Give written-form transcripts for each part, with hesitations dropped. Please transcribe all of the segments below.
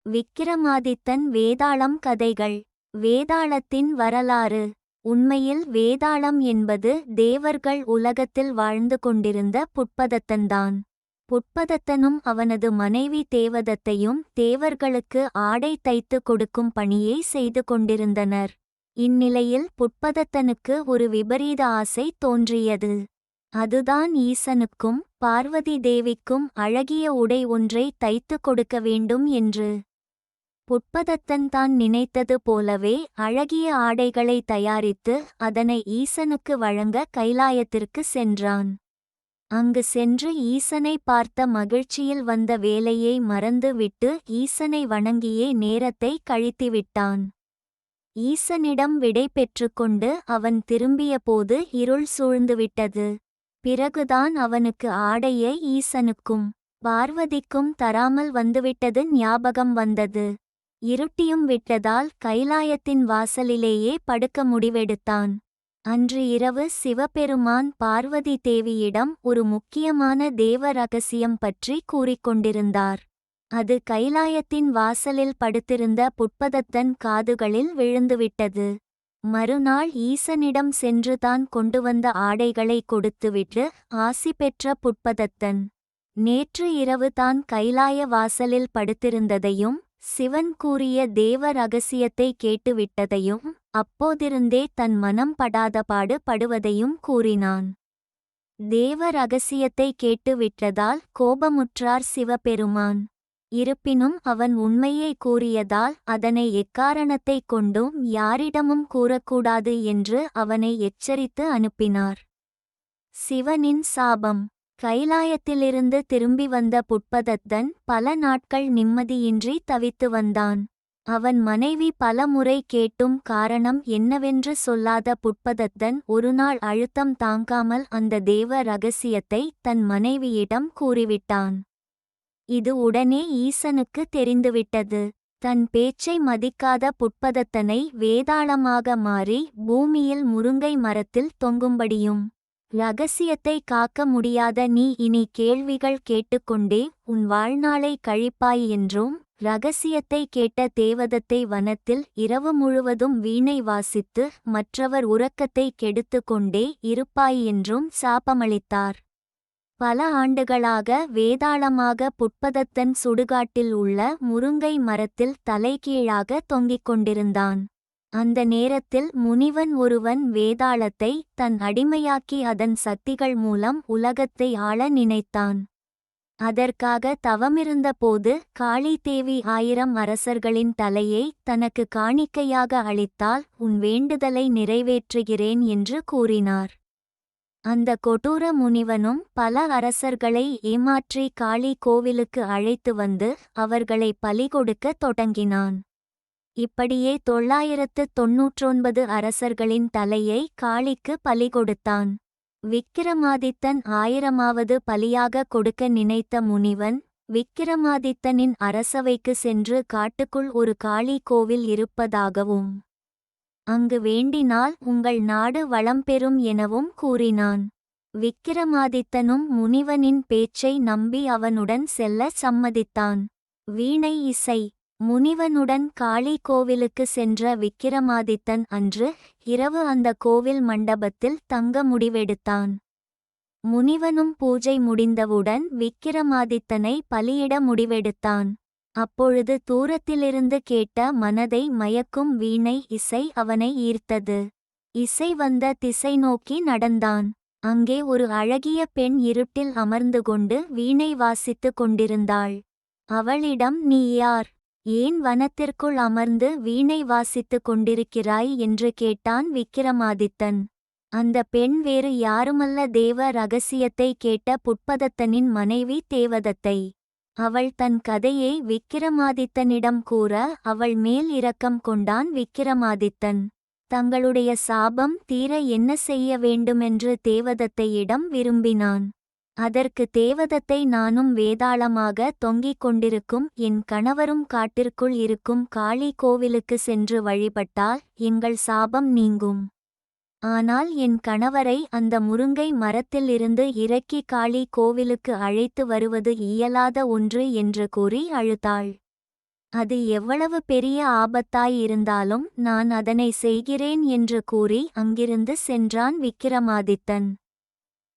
விக்கிரமாதித்தன் வேதாளம் கதைகள். வேதாளத்தின் வரலாறு. உண்மையில் வேதாளம் என்பது தேவர்கள் உலகத்தில் வாழ்ந்து கொண்டிருந்த புட்பதத்தன்தான். புட்பதத்தனும் அவனது மனைவி தேவதத்தையும் தேவர்களுக்கு ஆடை தைத்து கொடுக்கும் பணியை செய்து கொண்டிருந்தனர். இந்நிலையில் புட்பதத்தனுக்கு ஒரு விபரீத ஆசை தோன்றியது. அதுதான் ஈசனுக்கும் பார்வதி தேவிக்கும் அழகிய உடை ஒன்றை தைத்து கொடுக்க வேண்டும் என்று. புட்பதத்தன் தான் நினைத்தது போலவே அழகிய ஆடைகளை தயாரித்து அதனை ஈசனுக்கு வழங்க கைலாயத்திற்கு சென்றான். அங்கு சென்று ஈசனை பார்த்த மகிழ்ச்சியில் வந்த வேலையை மறந்து விட்டு ஈசனை வணங்கியே நேரத்தை கழித்துவிட்டான். ஈசனிடம் விடை பெற்றுக்கொண்டு அவன் திரும்பிய போது இருள் சூழ்ந்துவிட்டது. பிறகுதான் அவனுக்கு ஆடையை ஈசனுக்கும் பார்வதிக்கும் தராமல் வந்துவிட்டது ஞாபகம் வந்தது. இருட்டியும் விட்டதால் கைலாயத்தின் வாசலிலேயே படுக்க முடிவெடுத்தான். அன்று இரவு சிவபெருமான் பார்வதி தேவியிடம் ஒரு முக்கியமான தேவ ரகசியம் பற்றி கூறிக்கொண்டிருந்தார். அது கைலாயத்தின் வாசலில் படுத்திருந்த புட்பதத்தன் காதுகளில் விழுந்துவிட்டது. மறுநாள் ஈசனிடம் சென்று தான் கொண்டு வந்த ஆடைகளை கொடுத்துவிட்டு ஆசி பெற்ற புட்பதத்தன் நேற்று இரவு தான் கைலாய வாசலில் படுத்திருந்ததையும் சிவன் கூறிய தேவ ரகசியத்தை கேட்டுவிட்டதையும் அப்போதிருந்தே தன் மனம் படாதபாடு படுவதையும் கூறினான். தேவ ரகசியத்தை கேட்டுவிட்டதால் கோபமுற்றார் சிவபெருமான். இருப்பினும் அவன் உண்மையை கூறியதால் அதனை எக்காரணத்தைக் கொண்டும் யாரிடமும் கூறக்கூடாது என்று அவனை எச்சரித்து அனுப்பினார். சிவனின் சாபம். கைலாயத்திலிருந்து திரும்பி வந்த புட்பதத்தன் பல நாட்கள் நிம்மதியின்றி தவித்து வந்தான். அவன் மனைவி பல முறை கேட்டும் காரணம் என்னவென்று சொல்லாத புட்பதத்தன் ஒருநாள் அழுத்தம் தாங்காமல் அந்த தேவ ரகசியத்தை தன் மனைவியிடம் கூறிவிட்டான். இது உடனே ஈசனுக்கு தெரிந்துவிட்டது. தன் பேச்சை மதிக்காத புட்பதத்தனை வேதாளமாக மாறி பூமியில் முருங்கை மரத்தில் தொங்கும்படியும் இரகசியத்தை காக்க முடியாத நீ இனி கேள்விகள் கேட்டுக்கொண்டே உன் வாழ்நாளை கழிப்பாய் என்றும் இரகசியத்தை கேட்ட தேவதத்தை வனத்தில் இரவு முழுவதும் வீணை வாசித்து மற்றவர் உறக்கத்தை கெடுத்து கொண்டே இருப்பாய் என்றும் சாபமளித்தார். பல ஆண்டுகளாக வேதாளமாக புட்பதத்தன் சுடுகாட்டில் உள்ள முருங்கை மரத்தில் தலைகீழாக தொங்கிக் கொண்டிருந்தான். அந்த நேரத்தில் முனிவன் ஒருவன் வேதாளத்தை தன் அடிமையாக்கி அதன் சக்திகள் மூலம் உலகத்தை ஆள நினைத்தான். அதற்காக தவமிருந்த போது காளி தேவி 1000 அரசர்களின் தலையை தனக்கு காணிக்கையாக அளித்தால் உன் வேண்டுதலை நிறைவேற்றுகிறேன் என்று கூறினார். அந்த கொடூர முனிவனும் பல அரசர்களை ஏமாற்றி காளி கோவிலுக்கு அழைத்து வந்து அவர்களை பலி கொடுக்க தொடங்கினான். இப்படியே 999 அரசர்களின் தலையை காளிக்கு பலி கொடுத்தான். விக்கிரமாதித்தன் 1000வது பலியாக கொடுக்க நினைத்த முனிவன் விக்கிரமாதித்தனின் அரசவைக்கு சென்று காட்டுக்குள் ஒரு காளி கோவில் இருப்பதாகவும் அங்கு வேண்டினால் உங்கள் நாடு வளம் பெறும் எனவும் கூறினான். விக்கிரமாதித்தனும் முனிவனின் பேச்சை நம்பி அவனுடன் செல்ல சம்மதித்தான். வீணை இசை. முனிவனுடன் காளி கோவிலுக்கு சென்ற விக்கிரமாதித்தன் அன்று இரவு அந்த கோவில் மண்டபத்தில் தங்க முடிவெடுத்தான். முனிவனும் பூஜை முடிந்தவுடன் விக்கிரமாதித்தனை பலியிட முடிவெடுத்தான். அப்பொழுது தூரத்திலிருந்து கேட்ட மனதை மயக்கும் வீணை இசை அவனை ஈர்த்தது. இசை வந்த திசை நோக்கி நடந்தான். அங்கே ஒரு அழகிய பெண் இருட்டில் அமர்ந்து கொண்டு வீணை வாசித்து கொண்டிருந்தாள். அவளிடம் நீ யார்? ஏன் வனத்திற்குள் அமர்ந்து வீணை வாசித்து கொண்டிருக்கிறாய் என்று கேட்டான் விக்கிரமாதித்தன். அந்த பெண் வேறு யாருமல்ல தேவ ரகசியத்தை கேட்ட புட்பதத்தனின் மனைவி தேவதத்தை. அவள் தன் கதையை விக்கிரமாதித்தனிடம் கூற அவள் மேல் இரக்கம் கொண்டான் விக்கிரமாதித்தன். தங்களுடைய சாபம் தீர என்ன செய்ய வேண்டுமென்று தேவதத்தையிடம் விரும்பினான். அதற்கு தேவதத்தை நானும் வேதாளமாக தொங்கிக் கொண்டிருக்கும் என் கணவரும் காட்டிற்குள் இருக்கும் காளி கோவிலுக்கு சென்று வழிபட்டால் எங்கள் சாபம் நீங்கும். ஆனால் என் கணவரை அந்த முருங்கை மரத்திலிருந்து இறக்கி காளி கோவிலுக்கு அழைத்து வருவது இயலாத ஒன்று என்று கூறி அழுதாள். அது எவ்வளவு பெரிய ஆபத்தாயிருந்தாலும் நான் அதனை செய்கிறேன் என்று கூறி அங்கிருந்து சென்றான் விக்கிரமாதித்தன்.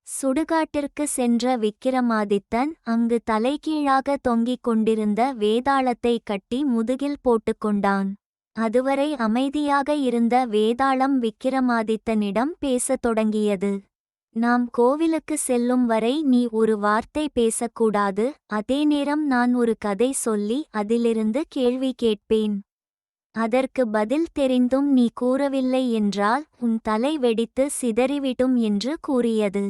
சுடுகாட்டிற்கு சென்ற விக்கிரமாதித்தன் அங்கு தலைகீழாக தொங்கிக் கொண்டிருந்த வேதாளத்தை கட்டி முதுகில் போட்டுக்கொண்டான். அதுவரை அமைதியாக இருந்த வேதாளம் விக்கிரமாதித்தனிடம் பேசத் தொடங்கியது. நாம் கோவிலுக்கு செல்லும் வரை நீ ஒரு வார்த்தை பேசக்கூடாது. அதே நேரம் நான் ஒரு கதை சொல்லி அதிலிருந்து கேள்வி கேட்பேன். அதற்கு பதில் தெரிந்தும் நீ கூறவில்லை என்றால் உன் தலை வெடித்து சிதறிவிடும் என்று கூறியது.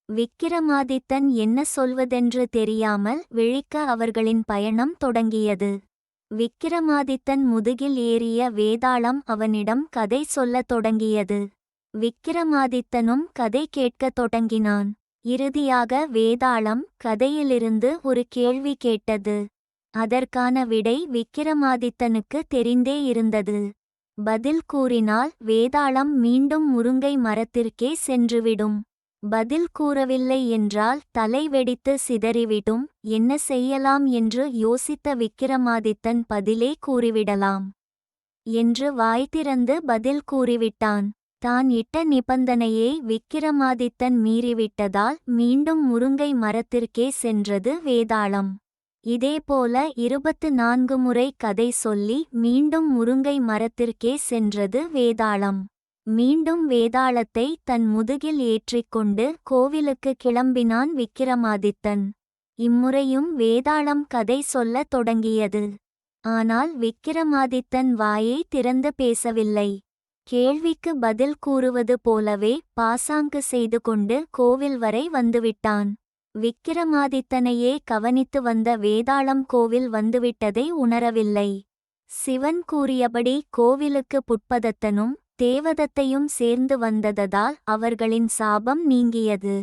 விக்கிரமாதித்தன் என்ன சொல்வதென்று தெரியாமல் விழிக்க அவர்களின் பயணம் தொடங்கியது. விக்கிரமாதித்தன் முதுகில் ஏறிய வேதாளம் அவனிடம் கதை சொல்லத் தொடங்கியது. விக்கிரமாதித்தனும் கதை கேட்கத் தொடங்கினான். இறுதியாக வேதாளம் கதையிலிருந்து ஒரு கேள்வி கேட்டது. அதற்கான விடை விக்கிரமாதித்தனுக்கு தெரிந்தே இருந்தது. பதில் கூறினால் வேதாளம் மீண்டும் முருங்கை மரத்திற்கே சென்றுவிடும். பதில் கூறவில்லை என்றால் தலை வெடித்து சிதறிவிடும். என்ன செய்யலாம் என்று யோசித்த விக்கிரமாதித்தன் பதிலே கூறிவிடலாம் என்று வாய் திறந்து பதில் கூறிவிட்டான். தான் இட்ட நிபந்தனையை விக்கிரமாதித்தன் மீறிவிட்டதால் மீண்டும் முருங்கை மரத்திற்கே சென்றது வேதாளம். இதேபோல 24 முறை கதை சொல்லி மீண்டும் முருங்கை மரத்திற்கே சென்றது வேதாளம். மீண்டும் வேதாளத்தை தன் முதுகில் ஏற்றிக்கொண்டு கோவிலுக்கு கிளம்பினான் விக்கிரமாதித்தன். இம்முறையும் வேதாளம் கதை சொல்லத் தொடங்கியது. ஆனால் விக்கிரமாதித்தன் வாயை திறந்து பேசவில்லை. கேள்விக்கு பதில் கூறுவது போலவே பாசாங்கு செய்து கொண்டு கோவில் வரை வந்துவிட்டான். விக்கிரமாதித்தனையே கவனித்து வந்த வேதாளம் கோவில் வந்துவிட்டதை உணரவில்லை. சிவன் கூறியபடி கோவிலுக்கு புட்பதத்தனும் தேவதத்தையும் சேர்ந்து வந்ததால் அவர்களின் சாபம் நீங்கியது.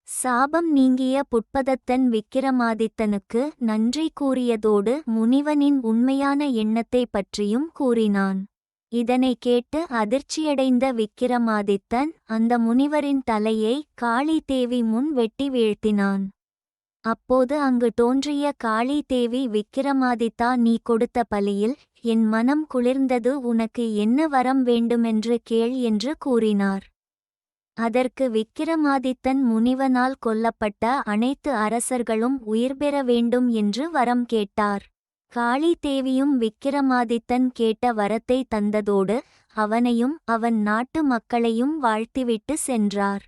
சாபம் நீங்கிய புட்பதத்தன் விக்கிரமாதித்தனுக்கு நன்றி கூறியதோடு முனிவனின் உண்மையான எண்ணத்தை பற்றியும் கூறினான். இதனை கேட்டு அதிர்ச்சியடைந்த விக்கிரமாதித்தன் அந்த முனிவரின் தலையை காளி தேவி முன் வெட்டி வீழ்த்தினான். அப்போது அங்கு தோன்றிய காளி தேவி, விக்கிரமாதித்தா, நீ கொடுத்த பலியில் என் மனம் குளிர்ந்தது. உனக்கு என்ன வரம் வேண்டுமென்று கேள் என்று கூறினார். அதற்கு விக்கிரமாதித்தன் முனிவனால் கொல்லப்பட்ட அனைத்து அரசர்களும் உயிர்பெற வேண்டும் என்று வரம் கேட்டார். காளி தேவியும் விக்கிரமாதித்தன் கேட்ட வரத்தை தந்ததோடு அவனையும் அவன் நாட்டு மக்களையும் வாழ்த்திவிட்டு சென்றார்.